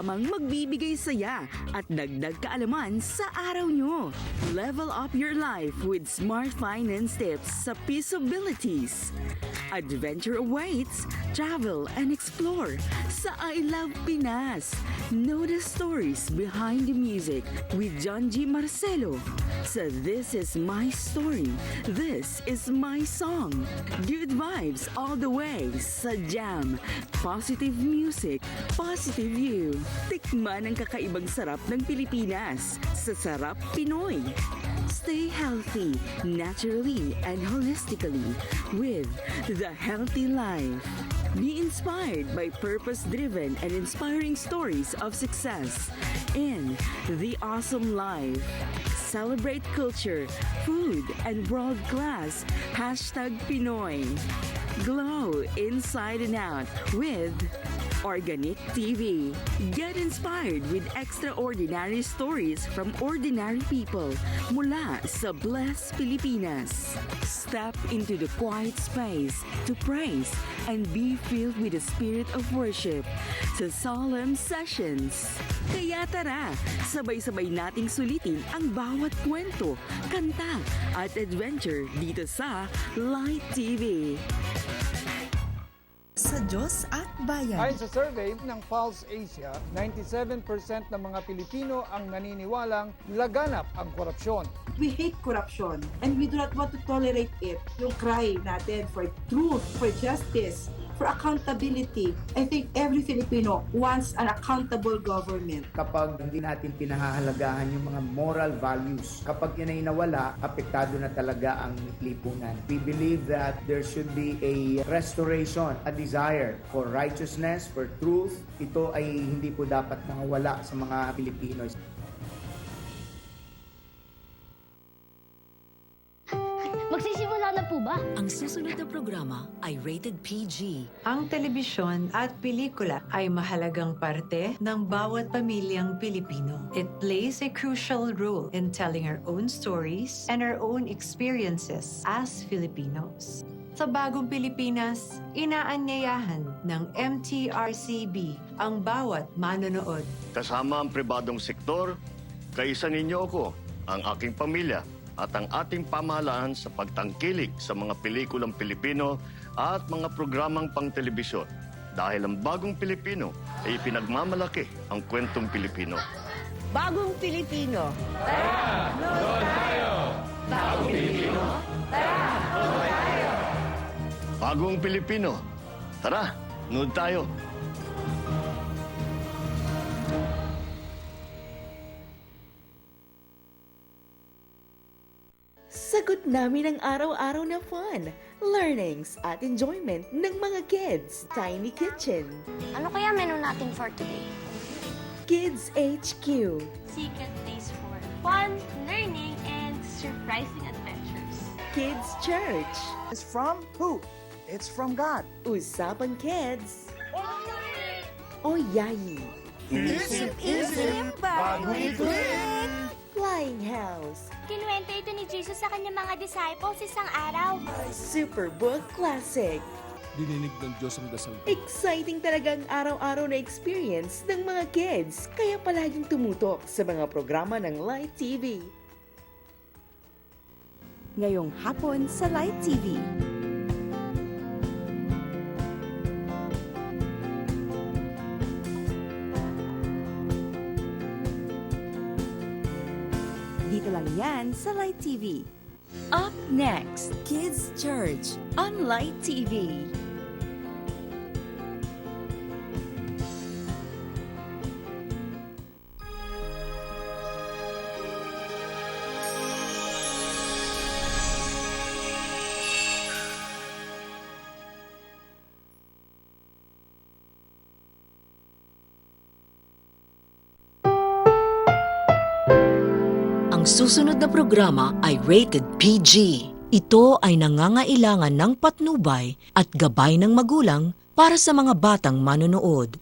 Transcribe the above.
Magbibigay saya at dagdag kaalaman sa araw nyo. Level up your life with smart finance tips sa Peaceabilities. Adventure awaits. Travel and explore sa I Love Pinas. Know the stories behind the music with John G. Marcelo. Sa This Is My Story, This Is My Song. Good vibes all the way sa Jam. Positive music, positive you. Tikman ang kakaibang sarap ng Pilipinas sa Sarap Pinoy. Stay healthy, naturally and holistically with The Healthy Life. Be inspired by purpose-driven and inspiring stories of success in The Awesome Life. Celebrate culture, food, and world-class #Pinoy. Glow inside and out with Organic TV. Get inspired with extraordinary stories from ordinary people mula sa Bless Pilipinas. Step into the quiet space to praise and be filled with the spirit of worship sa solemn sessions. Kaya tara, sabay-sabay nating sulitin ang bawat kwento, kanta at adventure dito sa Light TV. Sa Diyos at Bayan. Ayon sa survey ng Pulse Asia, 97% ng mga Pilipino ang naniniwalang laganap ang korupsyon. We hate corruption and we do not want to tolerate it. Yung cry natin for truth, for justice, for accountability. I think every Filipino wants an accountable government. Kapag hindi natin pinahahalagahan yung mga moral values, kapag yun ay nawala, apektado na talaga ang lipunan. We believe that there should be a restoration, a desire for righteousness, for truth. Ito ay hindi po dapat mawala sa mga Pilipino. Magsisimula na po ba? Ang susunod na programa ay rated PG. Ang telebisyon at pelikula ay mahalagang parte ng bawat pamilyang Pilipino. It plays a crucial role in telling our own stories and our own experiences as Filipinos. Sa bagong Pilipinas, inaanyayahan ng MTRCB ang bawat manonood. Kasama ang pribadong sektor, kaisa ninyo ako, ang aking pamilya, at ang ating pamahalaan sa pagtangkilik sa mga pelikulang Pilipino at mga programang pang-telebisyon. Dahil ang bagong Pilipino ay pinagmamalaki ang kwentong Pilipino. Bagong Pilipino. Tara! Nood tayo! Bagong Pilipino? Tara! Nood tayo! Bagong Pilipino. Tara, nood tayo. Sagot namin ang araw-araw na fun, learnings at enjoyment ng mga kids. Tiny Kitchen. Ano kaya menu natin for today? Kids HQ. Secret place for fun, learning, and surprising adventures. Kids Church. It's from who? It's from God. Usapan Kids. Oyayi. Isip, bago'y click! Flying House. Kinuwento ito ni Jesus sa kanyang mga disciples isang araw. Superbook Classic. Dininig ng Diyos ang dasal. Exciting talaga ang araw-araw na experience ng mga kids. Kaya palaging tumutok sa mga programa ng Light TV. Ngayong hapon sa Light TV. Dito lang yan sa Light TV. Up next, Kids Church on Light TV. Ang susunod na programa ay rated PG. Ito ay nangangailangan ng patnubay at gabay ng magulang para sa mga batang manonood.